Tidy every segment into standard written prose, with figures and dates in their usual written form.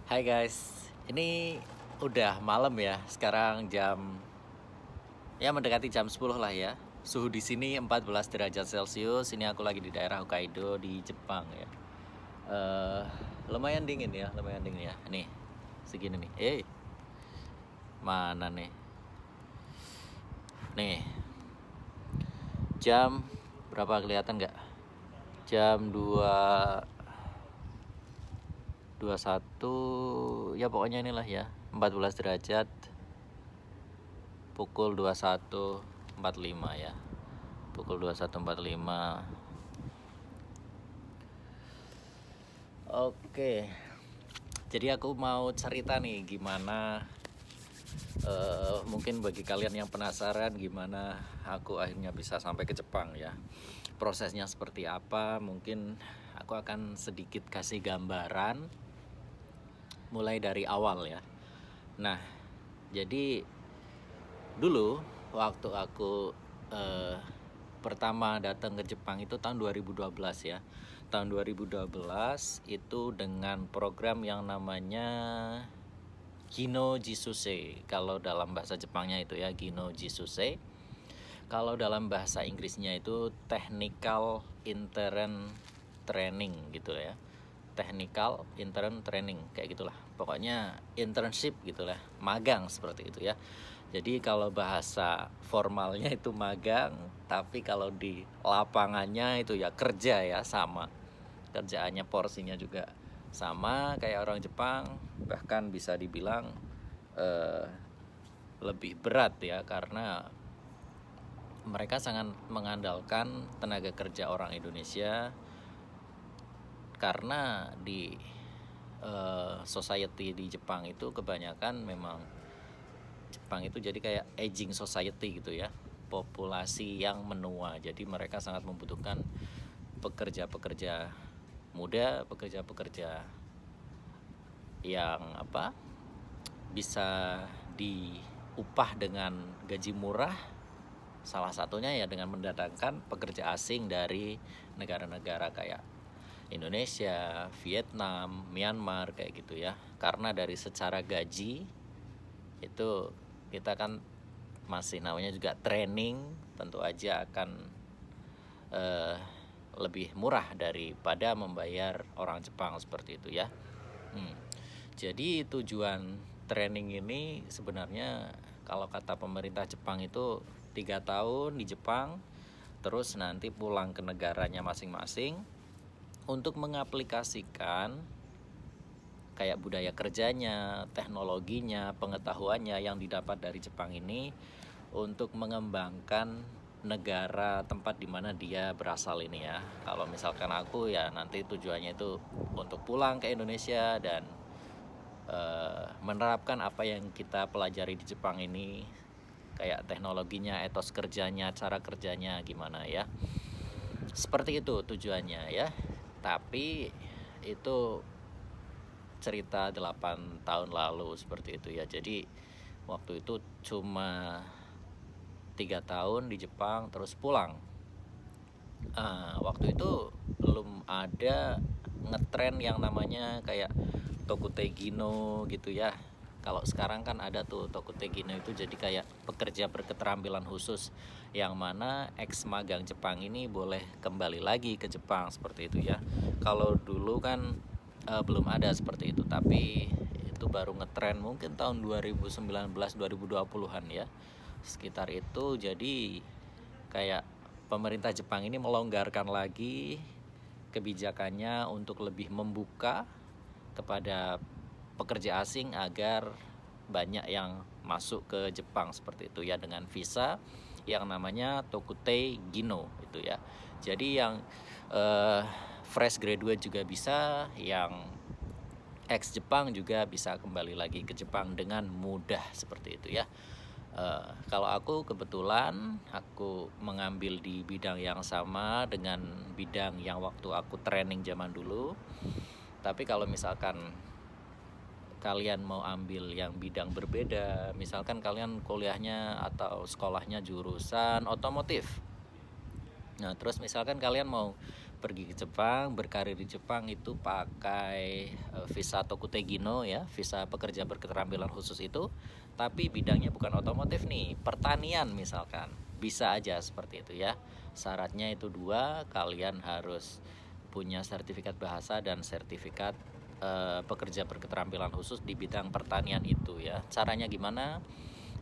Hai guys, ini udah malam ya. Sekarang mendekati jam 10 lah ya. Suhu di sini 14 derajat Celcius. Ini aku lagi di daerah Hokkaido di Jepang ya. Eh lumayan dingin ya, lumayan dingin ya. Nih, segini nih. Mana nih? Nih, jam berapa kelihatan nggak? Jam 21 ya, pokoknya inilah ya, 14 derajat, pukul 21.45 ya, pukul 21.45. Oke, jadi aku mau cerita nih gimana, mungkin bagi kalian yang penasaran gimana aku akhirnya bisa sampai ke Jepang ya, prosesnya seperti apa. Mungkin aku akan sedikit kasih gambaran mulai dari awal ya. Nah, jadi dulu waktu aku pertama datang ke Jepang itu tahun 2012 ya. Tahun 2012 itu dengan program yang namanya Gino Jisuse. Kalau dalam bahasa Jepangnya itu ya Gino Jisuse. Kalau dalam bahasa Inggrisnya itu Technical Intern Training gitu ya. Technical Intern Training kayak gitulah. Pokoknya internship gitulah, magang seperti itu ya. Jadi kalau bahasa formalnya itu magang, tapi kalau di lapangannya itu ya kerja ya, sama. Kerjaannya porsinya juga sama kayak orang Jepang, bahkan bisa dibilang lebih berat ya, karena mereka sangat mengandalkan tenaga kerja orang Indonesia. Karena di society di Jepang itu kebanyakan memang Jepang itu jadi kayak aging society gitu ya, populasi yang menua. Jadi mereka sangat membutuhkan pekerja-pekerja muda, pekerja-pekerja yang bisa diupah dengan gaji murah. Salah satunya ya dengan mendatangkan pekerja asing dari negara-negara kayak Indonesia, Vietnam, Myanmar kayak gitu ya. Karena dari secara gaji itu kita kan masih namanya juga training, tentu aja akan lebih murah daripada membayar orang Jepang seperti itu ya. Jadi tujuan training ini sebenarnya kalau kata pemerintah Jepang itu 3 tahun di Jepang, terus nanti pulang ke negaranya masing-masing untuk mengaplikasikan kayak budaya kerjanya, teknologinya, pengetahuannya yang didapat dari Jepang ini untuk mengembangkan negara tempat di mana dia berasal ini ya. Kalau misalkan aku ya nanti tujuannya itu untuk pulang ke Indonesia dan menerapkan apa yang kita pelajari di Jepang ini, kayak teknologinya, etos kerjanya, cara kerjanya gimana ya. Seperti itu tujuannya ya. Tapi itu cerita 8 tahun lalu seperti itu ya. Jadi waktu itu cuma 3 tahun di Jepang terus pulang. Waktu itu belum ada ngetren yang namanya kayak Tokutegino gitu ya. Kalau sekarang kan ada tuh Tokutegino, itu jadi kayak pekerja berketerampilan khusus, yang mana ex magang Jepang ini boleh kembali lagi ke Jepang seperti itu ya. Kalau dulu kan belum ada seperti itu, tapi itu baru ngetren mungkin tahun 2019 2020-an ya. Sekitar itu. Jadi kayak pemerintah Jepang ini melonggarkan lagi kebijakannya untuk lebih membuka kepada pekerja asing agar banyak yang masuk ke Jepang seperti itu ya, dengan visa yang namanya Tokutei Gino itu ya. Jadi yang fresh graduate juga bisa, yang ex Jepang juga bisa kembali lagi ke Jepang dengan mudah seperti itu ya. Kalau aku kebetulan aku mengambil di bidang yang sama dengan bidang yang waktu aku training zaman dulu. Tapi kalau misalkan kalian mau ambil yang bidang berbeda, misalkan kalian kuliahnya atau sekolahnya jurusan otomotif, nah terus misalkan kalian mau pergi ke Jepang, berkarir di Jepang itu pakai visa Tokutegino ya, visa pekerja berketerampilan khusus itu, tapi bidangnya bukan otomotif nih, pertanian misalkan. Bisa aja seperti itu ya. Syaratnya itu dua, kalian harus punya sertifikat bahasa dan sertifikat pekerja berketerampilan khusus di bidang pertanian itu ya. Caranya gimana?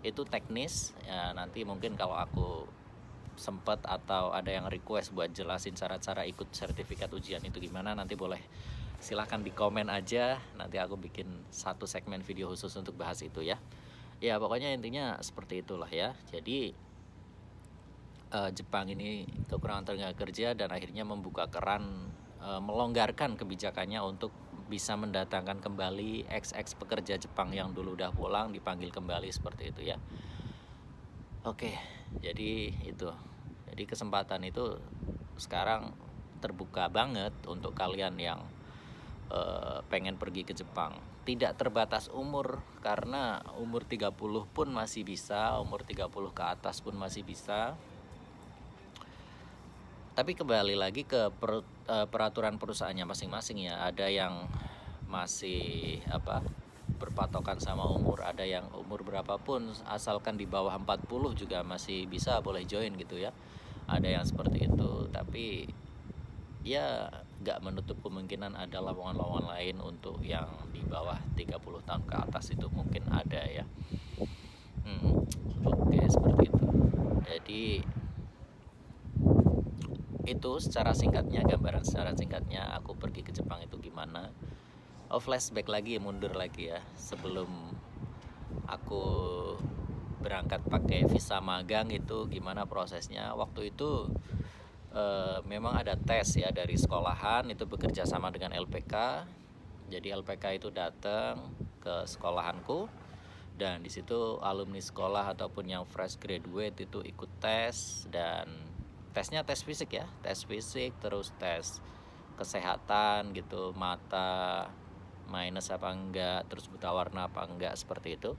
Itu teknis ya, nanti mungkin kalau aku sempat atau ada yang request buat jelasin cara-cara ikut sertifikat ujian itu gimana, nanti boleh silahkan di komen aja, nanti aku bikin satu segmen video khusus untuk bahas itu ya. Ya pokoknya intinya seperti itulah ya. Jadi Jepang ini kekurangan tenaga kerja dan akhirnya membuka keran, melonggarkan kebijakannya untuk bisa mendatangkan kembali ex pekerja Jepang yang dulu udah pulang, dipanggil kembali seperti itu ya. Oke, jadi itu. Jadi kesempatan itu sekarang terbuka banget untuk kalian yang pengen pergi ke Jepang. Tidak terbatas umur, karena umur 30 pun masih bisa, umur 30 ke atas pun masih bisa. Tapi kembali lagi ke peraturan perusahaannya masing-masing ya. Ada yang masih berpatokan sama umur, ada yang umur berapapun asalkan di bawah 40 juga masih bisa, boleh join gitu ya. Ada yang seperti itu, tapi ya nggak menutup kemungkinan ada lowongan-lowongan lain untuk yang di bawah 30 tahun ke atas, itu mungkin ada ya. Oke, seperti itu. Jadi itu secara singkatnya, gambaran secara singkatnya aku pergi ke Jepang itu gimana. Flashback lagi, mundur lagi ya, sebelum aku berangkat pakai visa magang itu gimana prosesnya. Waktu itu memang ada tes ya dari sekolahan, itu bekerja sama dengan LPK. Jadi LPK itu datang ke sekolahanku, dan di situ alumni sekolah ataupun yang fresh graduate itu ikut tes, dan tesnya tes fisik ya, tes fisik, terus tes kesehatan gitu, mata minus apa enggak, terus buta warna apa enggak, seperti itu.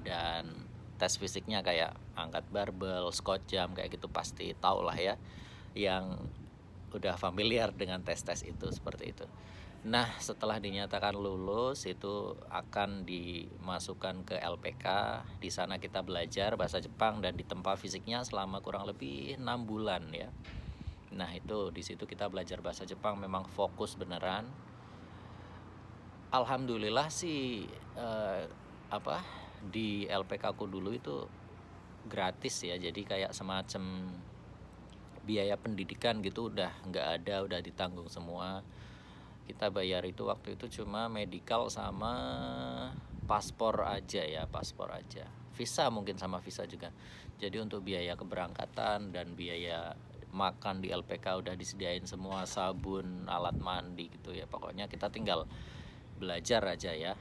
Dan tes fisiknya kayak angkat barbel, squat jam, kayak gitu pasti tau lah ya, yang udah familiar dengan tes-tes itu, seperti itu. Nah, setelah dinyatakan lulus itu akan dimasukkan ke LPK. Di sana kita belajar bahasa Jepang dan ditempa fisiknya selama kurang lebih 6 bulan ya. Nah, itu di situ kita belajar bahasa Jepang, memang fokus beneran. Alhamdulillah sih di LPK aku dulu itu gratis ya. Jadi kayak semacam biaya pendidikan gitu udah nggak ada, udah ditanggung semua. Kita bayar itu waktu itu cuma medical sama paspor aja ya, paspor aja. Visa mungkin sama visa juga. Jadi untuk biaya keberangkatan dan biaya makan di LPK udah disediain semua, sabun, alat mandi gitu ya. Pokoknya kita tinggal belajar aja ya.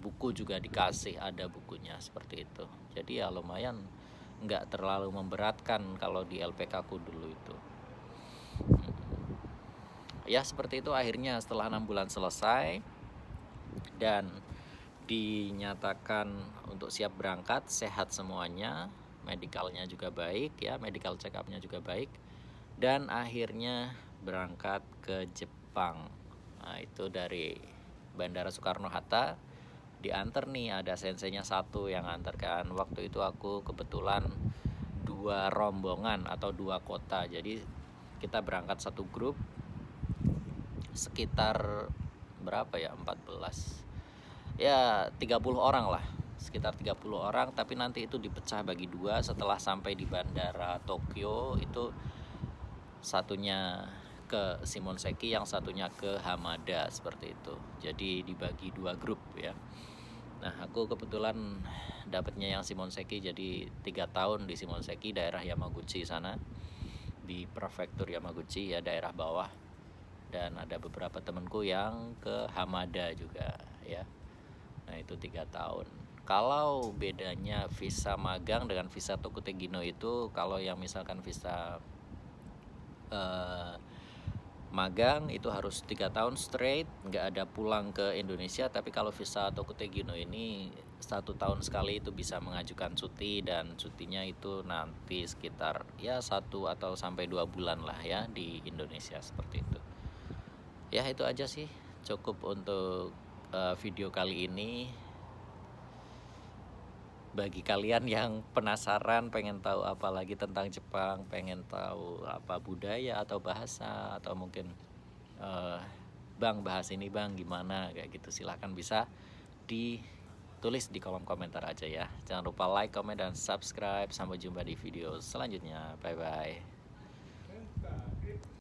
Buku juga dikasih, ada bukunya, seperti itu. Jadi ya lumayan nggak terlalu memberatkan kalau di LPK aku dulu itu. Ya seperti itu, akhirnya setelah 6 bulan selesai dan dinyatakan untuk siap berangkat, sehat semuanya, medikalnya juga baik ya, medical check up-nya juga baik, dan akhirnya berangkat ke Jepang. Nah, itu dari Bandara Soekarno-Hatta diantar nih, ada senseinya satu yang antarkan. Waktu itu aku kebetulan 2 rombongan atau 2 kota, jadi kita berangkat satu grup sekitar berapa ya, 14 ya, 30 orang lah, sekitar 30 orang, tapi nanti itu dipecah bagi 2. Setelah sampai di bandara Tokyo itu satunya ke Shimonoseki, yang satunya ke Hamada, seperti itu. Jadi dibagi 2 grup ya. Nah, aku kebetulan dapatnya yang Shimonoseki, jadi 3 tahun di Shimonoseki, daerah Yamaguchi sana, di prefektur Yamaguchi ya, daerah bawah. Dan ada beberapa temanku yang ke Hamada juga ya. Nah, itu 3 tahun. Kalau bedanya visa magang dengan visa Tokutegino itu, kalau yang misalkan visa magang itu harus 3 tahun straight, nggak ada pulang ke Indonesia. Tapi kalau visa Tokutegino ini 1 tahun sekali itu bisa mengajukan cuti, dan cutinya itu nanti sekitar ya 1 atau sampai 2 bulan lah ya di Indonesia, seperti itu. Ya itu aja sih, cukup untuk video kali ini. Bagi kalian yang penasaran, pengen tahu apa lagi tentang Jepang, pengen tahu apa budaya atau bahasa, atau mungkin Bang bahas ini Bang gimana, kayak gitu, silahkan bisa ditulis di kolom komentar aja ya. Jangan lupa like, comment, dan subscribe. Sampai jumpa di video selanjutnya. Bye bye.